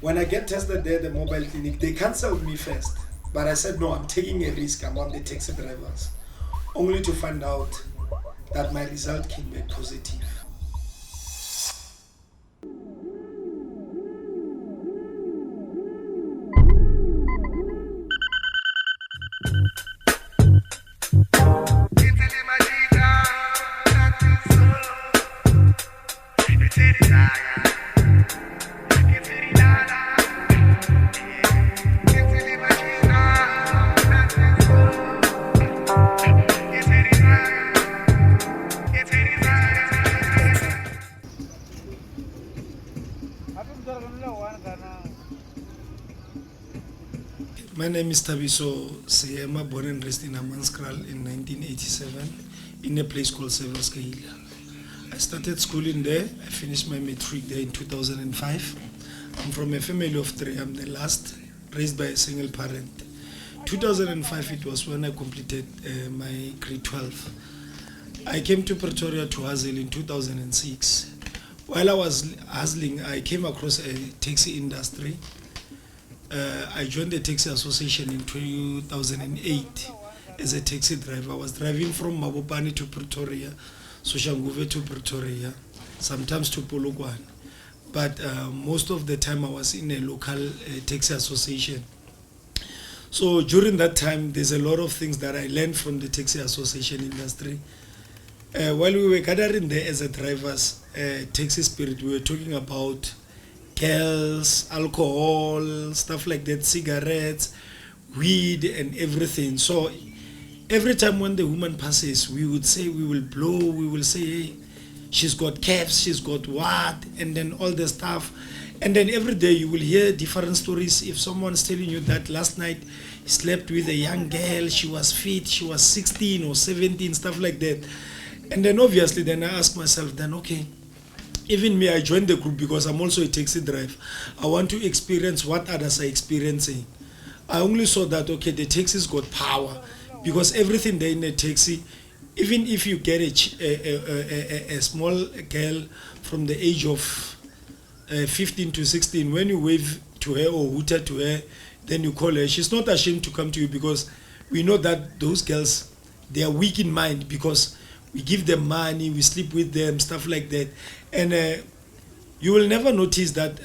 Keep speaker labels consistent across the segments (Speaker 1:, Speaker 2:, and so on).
Speaker 1: When I get tested there at the mobile clinic, they cancelled me first. But I said, no, I'm taking a risk among the taxi drivers, only to find out that my result came back positive. My name is Tabiso Seyema, born and raised in Amanskral in 1987 in a place called Severskehila. I started schooling there. I finished my matric there in 2005. I'm from a family of three. I'm the last, raised by a single parent. 2005, it was when I completed my grade 12. I came to Pretoria to hustle in 2006. While I was hustling, I came across a taxi industry. I joined the taxi association in 2008 as a taxi driver. I was driving from Mabopane to Pretoria, Soshanguve to Pretoria, sometimes to Polokwane. But most of the time I was in a local taxi association. So during that time, there's a lot of things that I learned from the taxi association industry. While we were gathering there as a drivers, taxi spirit, we were talking about girls, alcohol, stuff like that, cigarettes, weed and everything. So every time when the woman passes, we would say, we will blow, we will say, hey, she's got calves, she's got what, and then all the stuff. And then every day you will hear different stories. If someone's telling you that last night he slept with a young girl, she was fit, she was 16 or 17, stuff like that. And then obviously then I ask myself, then okay, even me, I joined the group because I'm also a taxi driver. I want to experience what others are experiencing. I only saw that, okay, the taxi's got power because everything there in a taxi, even if you get a small girl from the age of 15 to 16, when you wave to her or hooter to her, then you call her, she's not ashamed to come to you because we know that those girls, they are weak in mind because we give them money, we sleep with them, stuff like that. And you will never notice that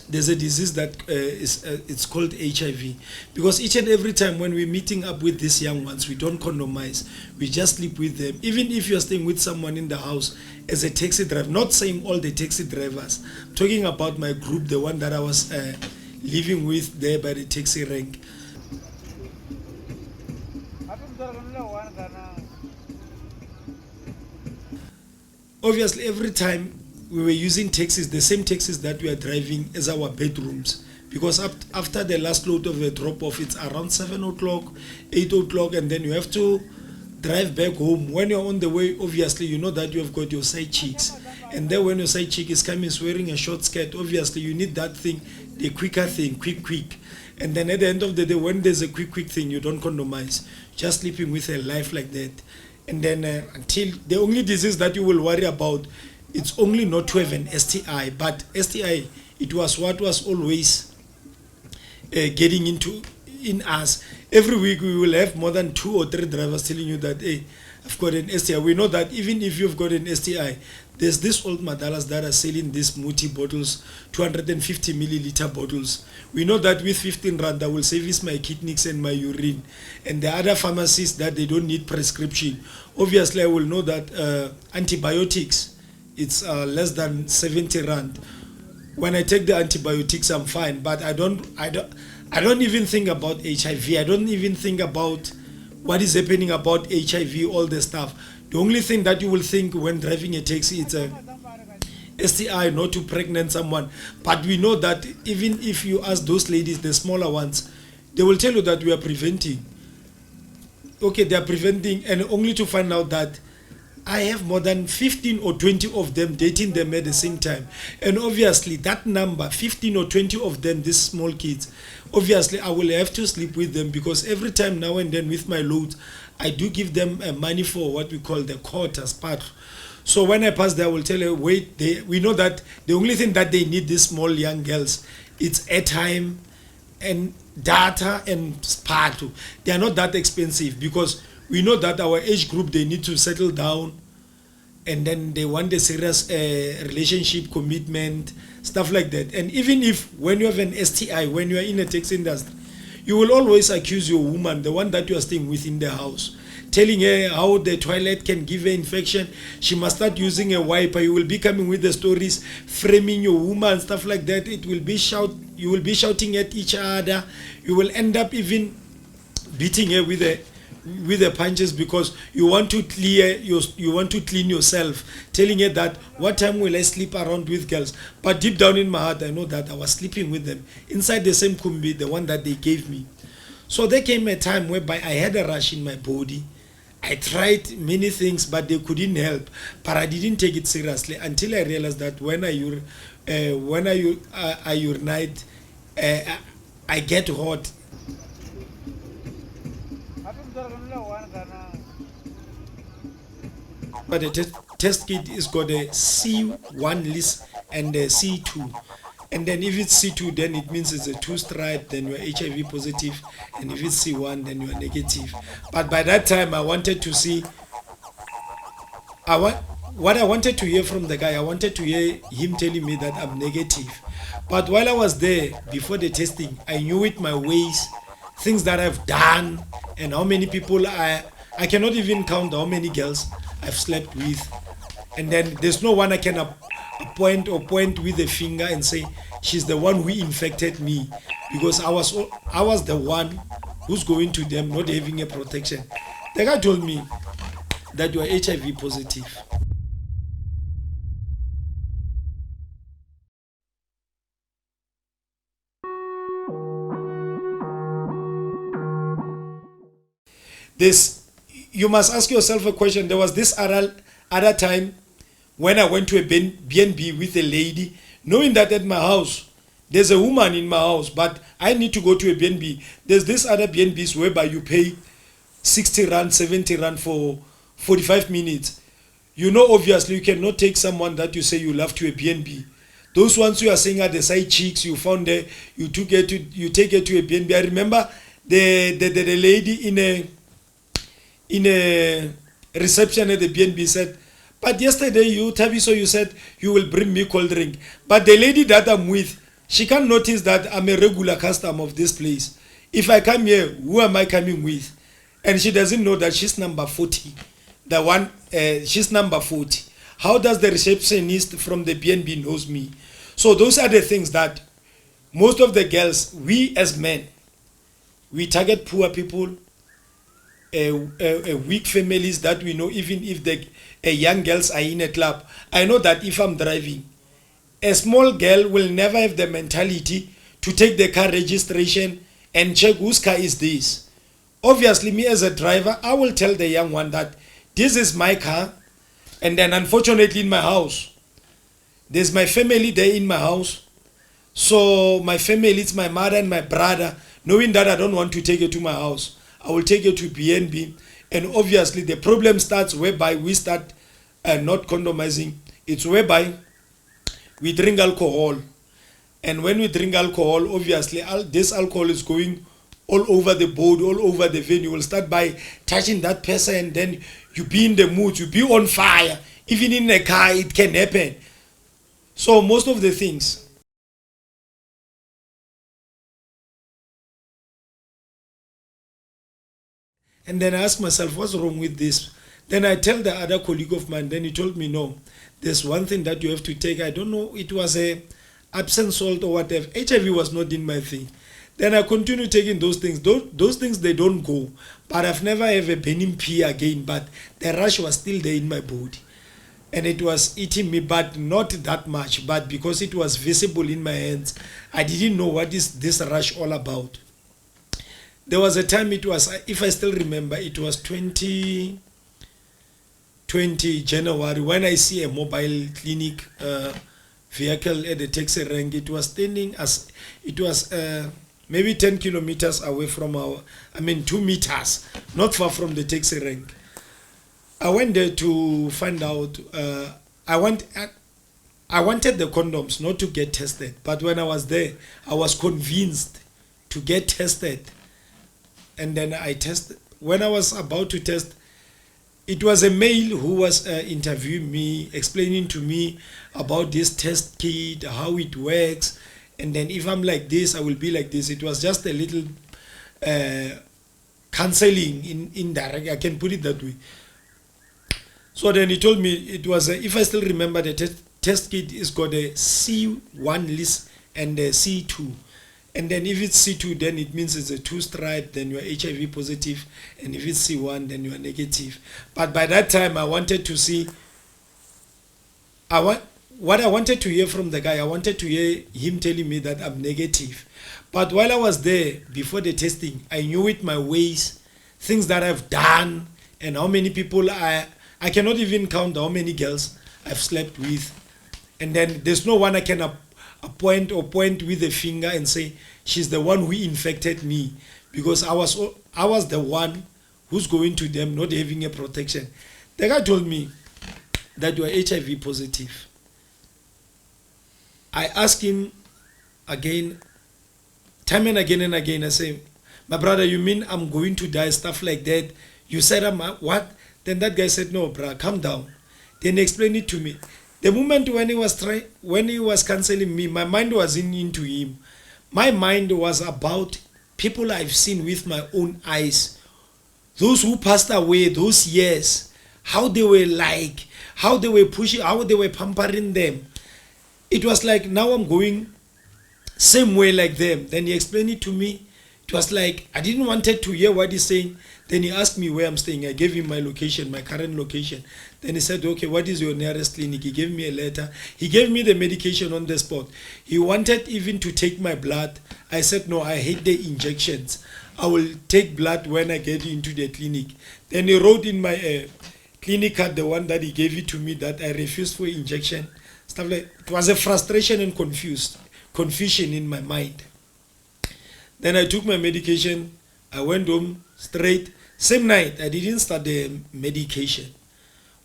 Speaker 1: there's a disease that it's called HIV. Because each and every time when we're meeting up with these young ones, we don't condomize, we just sleep with them. Even if you're staying with someone in the house as a taxi driver, not saying all the taxi drivers, I'm talking about my group, the one that I was living with there by the taxi rank. Obviously, every time we were using taxis, the same taxis that we are driving as our bedrooms. Because after the last load of a drop-off, it's around 7 o'clock, 8 o'clock, and then you have to drive back home. When you're on the way, obviously, you know that you have got your side chicks. And then when your side chick is coming, is wearing a short skirt, obviously, you need that thing, the quicker thing, quick. And then at the end of the day, when there's a quick thing, you don't condomize. Just sleeping with a life like that. And then until the only disease that you will worry about, it's only not to have an STI. But STI, it was what was always getting in us. Every week we will have more than 2 or 3 drivers telling you that, hey, I've got an STI. We know that even if you've got an STI, there's these old madalas that are selling these multi bottles, 250 milliliter bottles. We know that with 15 rand, I will service my kidneys and my urine. And the other pharmacies that they don't need prescription. Obviously, I will know that antibiotics, it's less than 70 rand. When I take the antibiotics, I'm fine. But I don't even think about HIV. I don't even think about what is happening about HIV, all the stuff. The only thing that you will think when driving a taxi, it's a STI, not to pregnant someone. But we know that even if you ask those ladies, the smaller ones, they will tell you that we are preventing. Okay, they are preventing, and only to find out that I have more than 15 or 20 of them dating them at the same time. And obviously that number, 15 or 20 of them, these small kids, obviously I will have to sleep with them because every time now and then with my loads, I do give them money for what we call the quarters part. So when I pass there, I will tell her, wait, we know that the only thing that they need, these small young girls, it's airtime and data and spartu. They are not that expensive because we know that our age group, they need to settle down, and then they want a serious relationship commitment, stuff like that. And even if when you have an STI, when you are in a taxi industry, you will always accuse your woman, the one that you are staying with in the house, telling her how the toilet can give her infection. She must start using a wiper. You will be coming with the stories, framing your woman, stuff like that. It will be you will be shouting at each other. You will end up even beating her with the punches because you want to clean yourself, telling her that what time will I sleep around with girls. But deep down in my heart, I know that I was sleeping with them inside the same kumbi, the one that they gave me. So there came a time whereby I had a rash in my body. I tried many things, but they couldn't help. But I didn't take it seriously until I realized that when I urinate, I get hot. But the test kit is got a C1 list and a C2. And then if it's C2, then it means it's a 2-stripe, then you're HIV positive. And if it's C1, then you're negative. But by that time, I wanted to see, what I wanted to hear from the guy, I wanted to hear him telling me that I'm negative. But while I was there, before the testing, I knew it my ways, things that I've done, and how many people I cannot even count how many girls I've slept with. And then there's no one I can point with a finger and say she's the one who infected me, because I was the one who's going to them not having a protection. The guy told me that you are HIV positive. You must ask yourself a question. There was this other time when I went to a B&B with a lady, knowing that at my house there's a woman in my house, but I need to go to a B&B. There's this other B&Bs whereby you pay 60 rand, 70 rand for 45 minutes. You know, obviously you cannot take someone that you say you love to a B&B. Those ones you are saying are the side chicks you found there, you take her to a B&B. I remember the lady in a reception at the B&B said, but yesterday you, Tabiso, you said you will bring me cold drink. But the lady that I'm with, she can't notice that I'm a regular customer of this place. If I come here, who am I coming with? And she doesn't know that she's number 40. She's number 40. How does the receptionist from the B&B knows me? So those are the things that most of the girls, we as men, we target poor people, weak families that we know. Even if the young girls are in a club, I know that if I'm driving, a small girl will never have the mentality to take the car registration and check whose car is this. Obviously, me as a driver, I will tell the young one that this is my car, and then unfortunately in my house, there's my family there in my house. So my family, it's my mother and my brother. Knowing that I don't want to take it to my house, I will take it to B&B. And obviously the problem starts whereby we start not condomizing. It's whereby we drink alcohol. And when we drink alcohol, obviously this alcohol is going all over the board, all over the venue. You will start by touching that person, and then you be in the mood, you be on fire. Even in a car, it can happen. So most of the things. And then I ask myself, what's wrong with this? Then I tell the other colleague of mine, then he told me, no, there's one thing that you have to take. I don't know, it was a absent salt or whatever. HIV was not in my thing. Then I continue taking those things. Those things, they don't go. But I've never ever been in P again, but the rush was still there in my body. And it was eating me, but not that much. But because it was visible in my hands, I didn't know what is this rush all about. There was a time, it was, if I still remember, it was 2020 January, when I see a mobile clinic vehicle at the taxi rank. It was standing as, it was maybe 10 kilometers away from 2 meters, not far from the taxi rank. I went there to find out. I want. I wanted the condoms not to get tested, but when I was there, I was convinced to get tested. And then I tested. When I was about to test, it was a male who was interviewing me, explaining to me about this test kit, how it works, and then if I'm like this, I will be like this. It was just a little counseling in indirect. I can put it that way. So then he told me it was, if I still remember, the test kit is got a C1 list and a C2. And then if it's C2, then it means it's a 2-stripe, then you're HIV positive. And if it's C1, then you're negative. But by that time, I wanted to see, what I wanted to hear from the guy, I wanted to hear him telling me that I'm negative. But while I was there, before the testing, I knew it my ways, things that I've done, and how many people I cannot even count how many girls I've slept with. And then there's no one I can point with a finger and say she's the one who infected me, because I was the one who's going to them not having a protection. The guy told me that you are HIV positive. I asked him again, time and again, I say, my brother, you mean I'm going to die, stuff like that? You said I'm what? Then that guy said, no, bruh, calm down. Then he explained it to me. The moment when he was counseling me, my mind wasn't into him. My mind was about people I've seen with my own eyes. Those who passed away those years, how they were like, how they were pushing, how they were pampering them. It was like, now I'm going same way like them. Then he explained it to me. It was like, I didn't want to hear what he's saying. Then he asked me where I'm staying. I gave him my location, my current location. Then he said, okay, what is your nearest clinic? He gave me a letter. He gave me the medication on the spot. He wanted even to take my blood. I said, no, I hate the injections. I will take blood when I get into the clinic. Then he wrote in my clinic card, the one that he gave it to me, that I refused for injection. Stuff like, it was a frustration and confusion in my mind. Then I took my medication. I went home straight. Same night, I didn't start the medication.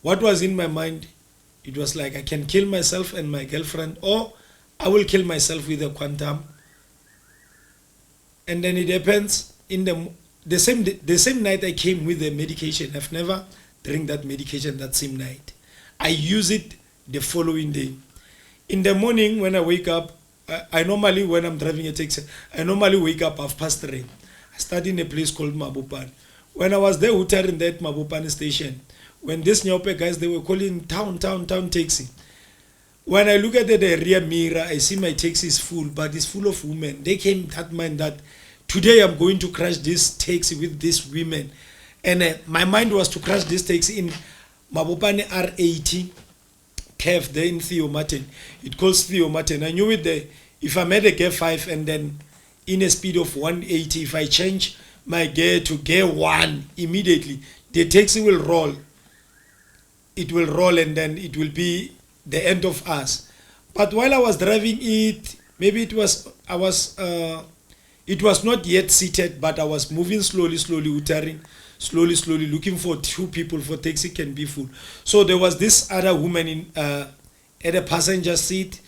Speaker 1: What was in my mind? It was like, I can kill myself and my girlfriend, or I will kill myself with a quantum. And then it depends. In the same night I came with the medication. I've never drank that medication that same night. I use it the following day. In the morning when I wake up, I normally, when I'm driving a taxi, I normally wake up 3:30. I start in a place called Mabupan. When I was there hootering that Mabupan station, when these Nyope guys, they were calling town taxi. When I look at the rear mirror, I see my taxi is full, but it's full of women. They came that mind that today I'm going to crash this taxi with these women. And my mind was to crash this taxi in Mabopane R80 Kev there in Theo Martin. It calls Theo Martin. I knew it there. If I made a gear 5 and then in a speed of 180, if I change my gear to gear 1 immediately, the taxi will roll. It will roll and then it will be the end of us. But while I was driving it, maybe it was not yet seated, but I was moving slowly, uttering, slowly, looking for two people for taxi can be full. So there was this other woman in at a passenger seat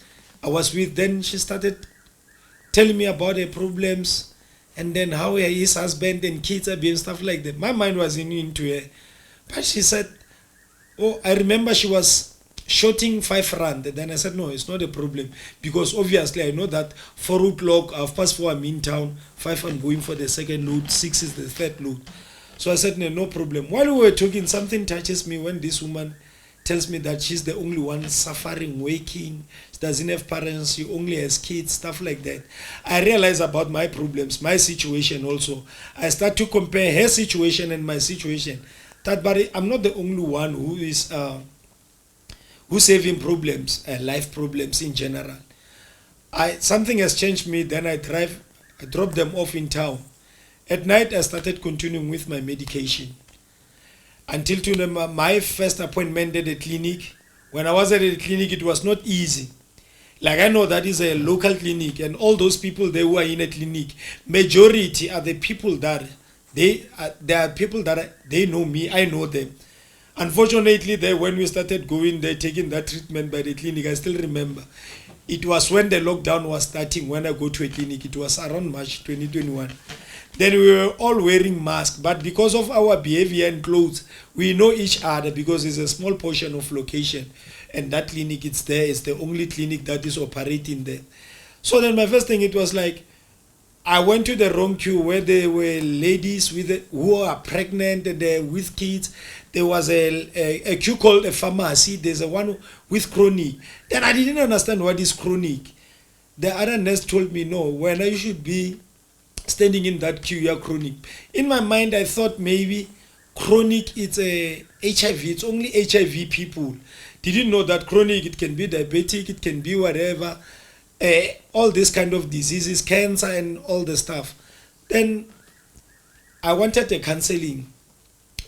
Speaker 1: I was with. Then she started telling me about her problems and then how his husband and kids are being, stuff like that. My mind was into her. But she said, oh, I remember she was shorting 5 rand. Then I said, no, it's not a problem, because obviously I know that 4 o'clock, 4:30 I'm in town, 5 I'm going for the second load, 6 is the third load. So I said, no problem. While we were talking, something touches me when this woman tells me that she's the only one suffering, waking, she doesn't have parents, she only has kids, stuff like that. I realize about my problems, my situation also. I start to compare her situation and my situation. That, but I'm not the only one who is who's having problems, life problems in general. Something has changed me. Then I drop them off in town. At night, I started continuing with my medication until to my first appointment at the clinic. When I was at the clinic, it was not easy. Like, I know that is a local clinic, and all those people they who are in a clinic, majority are the people that they are people that they know me, I know them. Unfortunately, there when we started going there, taking that treatment by the clinic, I still remember. It was when the lockdown was starting. When I go to a clinic, it was around March 2021. Then we were all wearing masks, but because of our behavior and clothes, we know each other because it's a small portion of location, and that clinic it's there. It's the only clinic that is operating there. So then my first thing it was like I went to the wrong queue where there were ladies who are pregnant and they're with kids. There was a queue called a pharmacy. There's a one with chronic. Then I didn't understand what is chronic. The other nurse told me, no, when I should be standing in that queue, you're chronic. In my mind, I thought maybe chronic it's a HIV. It's only HIV people. Didn't know that chronic, it can be diabetic, it can be whatever. All this kind of diseases, cancer and all the stuff. Then I wanted a counseling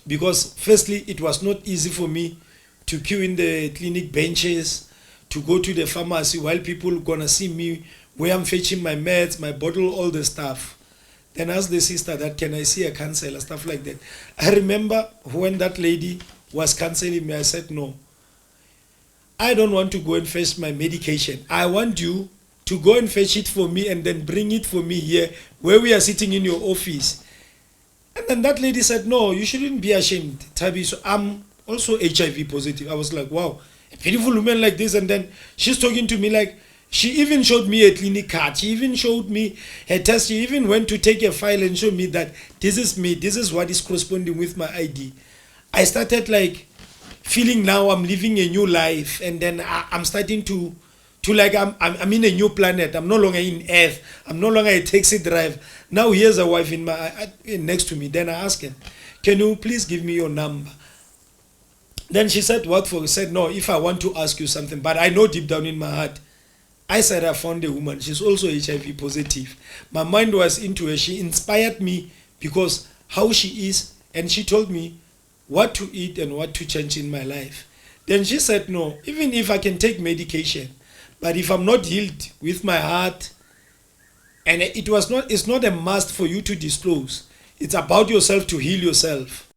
Speaker 1: because firstly it was not easy for me to queue in the clinic benches, to go to the pharmacy while people gonna see me where I'm fetching my meds, my bottle, all the stuff. Then asked the sister that can I see a counselor, stuff like that. I remember when that lady was counseling me, I said no. I don't want to go and fetch my medication. I want you to go and fetch it for me and then bring it for me here where we are sitting in your office. And then that lady said, no, you shouldn't be ashamed, Tabi. So I'm also HIV positive. I was like, wow, a beautiful woman like this. And then she's talking to me like, she even showed me a clinic card. She even showed me her test. She even went to take a file and show me that this is me. This is what is corresponding with my ID. I started like feeling now I'm living a new life. And then I'm starting to like I'm in a new planet. I'm no longer in Earth. I'm no longer a taxi driver. Now here's a wife in my next to me. Then I asked her, can you please give me your number? Then she said, what for? She said, no, if I want to ask you something, but I know deep down in my heart. I said I found a woman. She's also HIV positive. My mind was into her. She inspired me because how she is, and she told me what to eat and what to change in my life. Then she said, no, even if I can take medication, but if I'm not healed with my heart, and it's not a must for you to disclose. It's about yourself to heal yourself.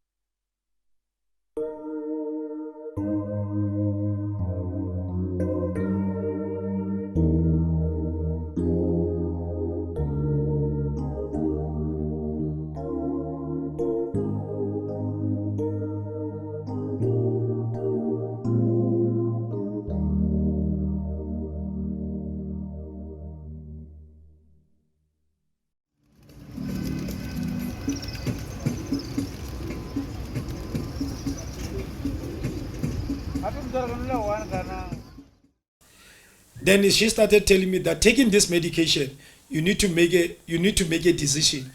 Speaker 1: Then she started telling me that taking this medication, you need to make a decision.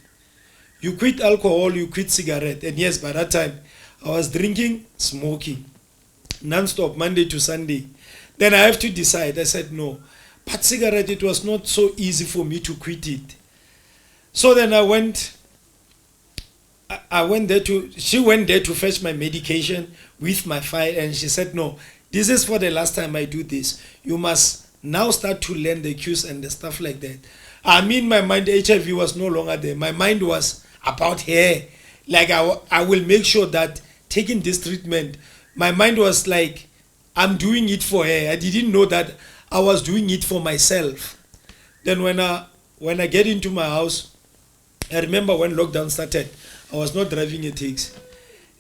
Speaker 1: You quit alcohol, you quit cigarette. And yes, by that time, I was drinking, smoking, non-stop, Monday to Sunday. Then I have to decide. I said no. But cigarette, it was not so easy for me to quit it. So then I went there she went there to fetch my medication with my file, and she said, no, this is for the last time I do this. You must now start to learn the cues and the stuff like that. I mean, my mind, HIV was no longer there. My mind was about her. Like I will make sure that taking this treatment, my mind was like, I'm doing it for her. I didn't know that I was doing it for myself. Then when I get into my house, I remember when lockdown started, I was not driving a taxi,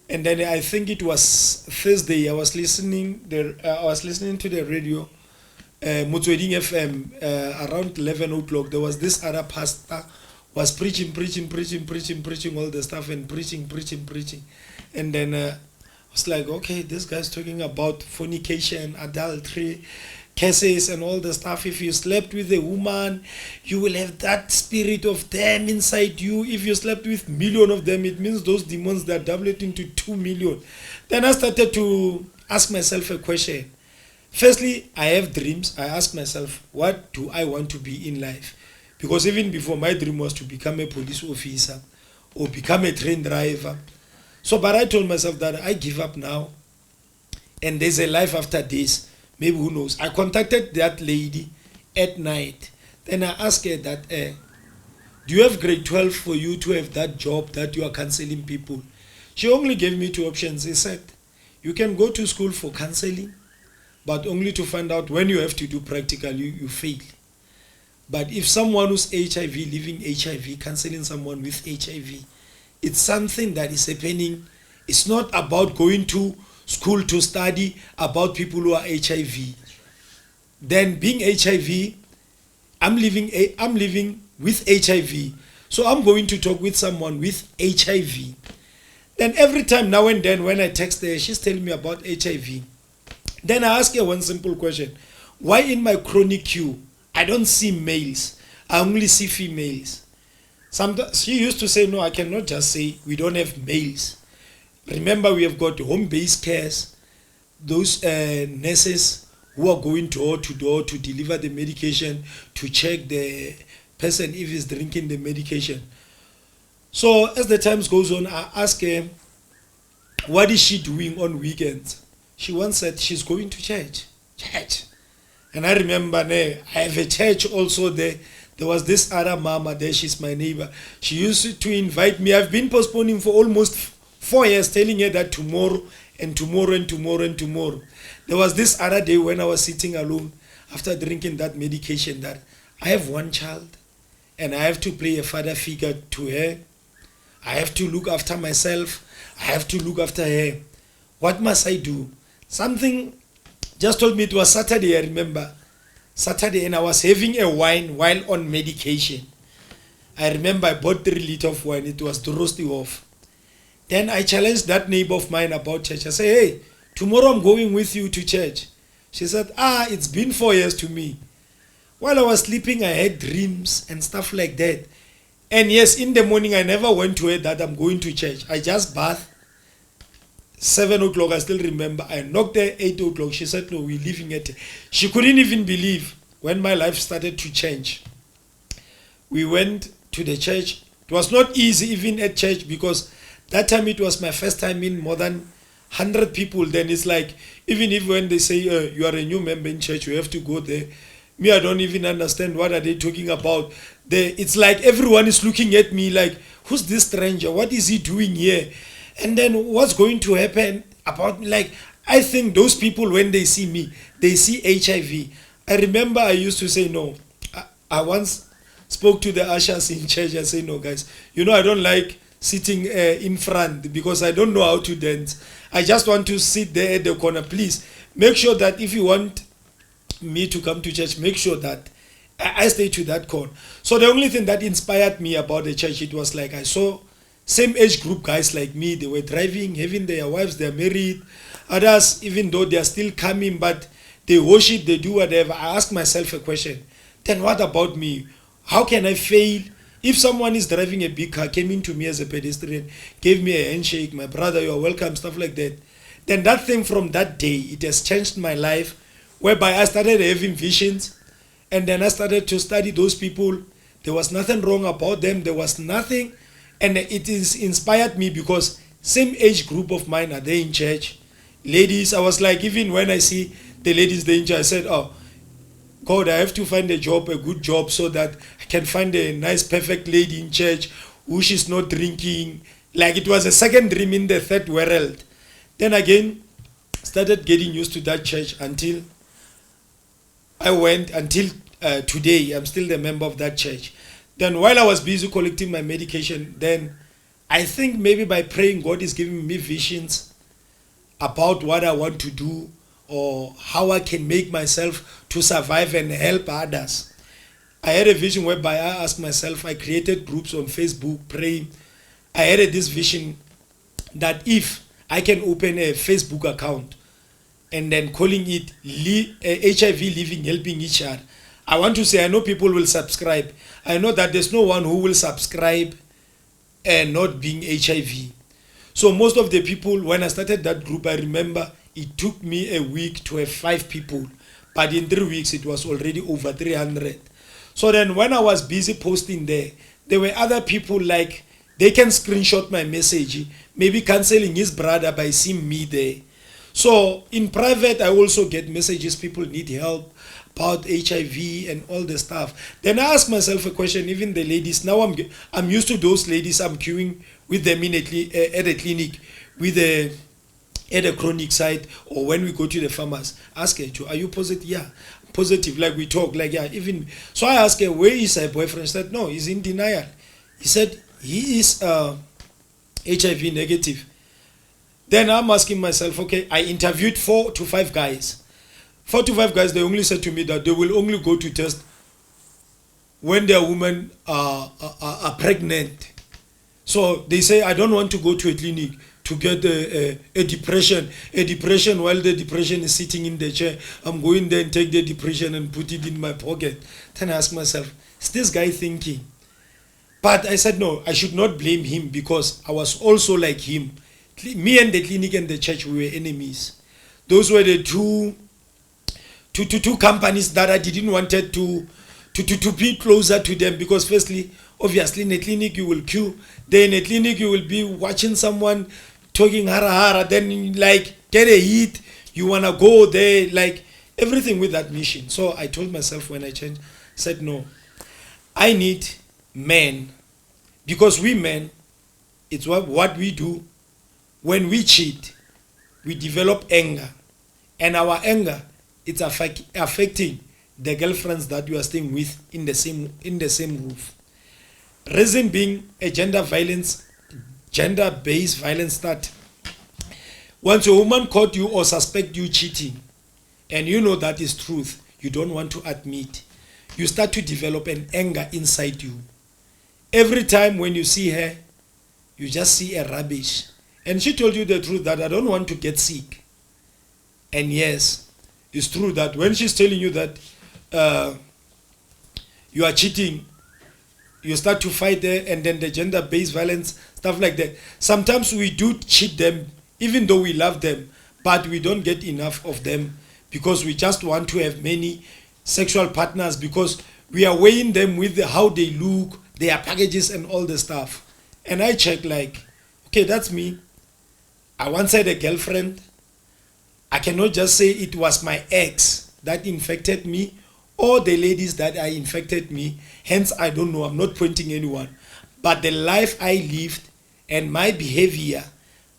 Speaker 1: and then I think it was Thursday. I was listening to the radio, Motsweding FM, around 11 o'clock. There was this other pastor was preaching all the stuff and preaching, and then I was like, okay, this guy's talking about fornication, adultery, cases and all the stuff. If you slept with a woman, you will have that spirit of them inside you. If you slept with million of them, it means those demons that double it into 2 million. Then I started to ask myself a question. Firstly, I have dreams. I ask myself, what do I want to be in life? Because even before, my dream was to become a police officer or become a train driver. So, but I told myself that I give up now, and there's a life after this. Maybe, who knows? I contacted that lady at night. Then I asked her that, do you have grade 12 for you to have that job that you are counseling people? She only gave me two options. She said, You can go to school for counseling, but only to find out when you have to do practical, you fail. But if someone who's HIV, living HIV, counseling someone with HIV, it's something that is happening. It's not about going to school to study about people who are HIV. Then being HIV, I'm living with HIV. So I'm going to talk with someone with HIV. Then every time now and then when I text her, she's telling me about HIV. Then I ask her one simple question. Why in my chronic queue, I don't see males, I only see females? Sometimes she used to say, no, I cannot just say we don't have males. Remember, we have got home-based cares, those nurses who are going door to door to deliver the medication, to check the person if he's drinking the medication. So as the times goes on, I ask her, what is she doing on weekends? She once said she's going to church. And I remember, I have a church also there. There was this other mama there, she's my neighbor. She used to invite me. I've been postponing for almost 4 years, telling her that tomorrow and tomorrow and tomorrow and tomorrow. There was this other day when I was sitting alone after drinking that medication that I have one child and I have to play a father figure to her. I have to look after myself. I have to look after her. What must I do? Something just told me, it was Saturday, I remember. Saturday, and I was having a wine while on medication. I remember I bought 3 liters of wine. It was to roast it off. Then I challenged that neighbor of mine about church. I said, hey, tomorrow I'm going with you to church. She said, it's been 4 years to me. While I was sleeping, I had dreams and stuff like that. And yes, in the morning, I never went to her that I'm going to church. I just bathed. 7 o'clock, I still remember. I knocked there 8 o'clock. She said, no, we're leaving at. She couldn't even believe when my life started to change. We went to the church. It was not easy even at church because that time it was my first time in more than 100 people. Then it's like, even if when they say you are a new member in church, you have to go there. Me, I don't even understand what are they talking about. It's like everyone is looking at me like, who's this stranger? What is he doing here? And then what's going to happen about me? Like, I think those people, when they see me, they see HIV. I remember I used to say no. I once spoke to the ushers in church and say, no, guys, I don't like sitting in front because I don't know how to dance. I just want to sit there at the corner. Please make sure that if you want me to come to church, make sure that I stay to that corner. So the only thing that inspired me about the church, it was like I saw same age group guys like me. They were driving, having their wives, they're married. Others, even though they're still coming, but they worship, they do whatever. I ask myself a question. Then what about me? How can I fail? If someone is driving a big car, came into me as a pedestrian, gave me a handshake, my brother, you're welcome, stuff like that. Then that thing from that day, it has changed my life, whereby I started having visions. And then I started to study those people. There was nothing wrong about them. There was nothing. And it is inspired me because same age group of mine are there in church. Ladies, I was like, even when I see the ladies there in church, I said, oh, God, I have to find a job, a good job, so that I can find a nice, perfect lady in church who she's not drinking. Like it was a second dream in the third world. Then again, started getting used to that church until I went, until today, I'm still the member of that church. Then while I was busy collecting my medication, then I think maybe by praying, God is giving me visions about what I want to do or how I can make myself to survive and help others. I had a vision whereby I asked myself, I created groups on Facebook, praying. I had this vision that if I can open a Facebook account and then calling it HIV Living, Helping Each Other, I want to say, I know people will subscribe. I know that there's no one who will subscribe and not being HIV. So most of the people, when I started that group, I remember it took me a week to have 5 people. But in 3 weeks, it was already over 300. So then when I was busy posting there were other people like, they can screenshot my message, maybe canceling his brother by seeing me there. So in private, I also get messages, people need help about HIV and all the stuff. Then I ask myself a question, even the ladies, now I'm used to those ladies, I'm queuing with them at a clinic with a at the chronic side, or when we go to the farmers, ask her, are you positive? Yeah, positive. Like we talk, like, yeah, even. So I asked her, where is her boyfriend? She said, no, he's in denial. He said he is HIV negative. Then I'm asking myself, okay, I interviewed 4 to 5 guys. 4 to 5 guys, they only said to me that they will only go to test when their women are pregnant. So they say, I don't want to go to a clinic to get a depression while the depression is sitting in the chair. I'm going there and take the depression and put it in my pocket. Then I ask myself, is this guy thinking? But I said, no, I should not blame him, because I was also like him. Me and the clinic and the church, we were enemies. Those were the two companies that I didn't wanted to be closer to them, because firstly, obviously in a clinic you will queue, then in a clinic you will be watching someone talking hara, then like get a hit, you want to go there, like everything with that mission. So I told myself when I changed, said no, I need men, because we men, it's what we do. When we cheat, we develop anger, and our anger, it's affecting the girlfriends that you are staying with in the same roof. Reason being, a gender-based violence that once a woman caught you or suspect you cheating, and you know that is truth, you don't want to admit, you start to develop an anger inside you. Every time when you see her, you just see a rubbish. And she told you the truth that I don't want to get sick. And yes, it's true that when she's telling you that you are cheating, you start to fight there, and then the gender-based violence, stuff like that. Sometimes we do cheat them, even though we love them, but we don't get enough of them, because we just want to have many sexual partners, because we are weighing them with how they look, their packages and all the stuff. And I check, like, okay, that's me. I once had a girlfriend. I cannot just say it was my ex that infected me, or the ladies that are infected me. Hence, I don't know. I'm not pointing anyone. But the life I lived and my behavior,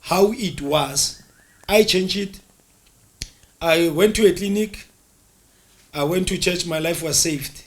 Speaker 1: how it was, I changed it. I went to a clinic. I went to church. My life was saved.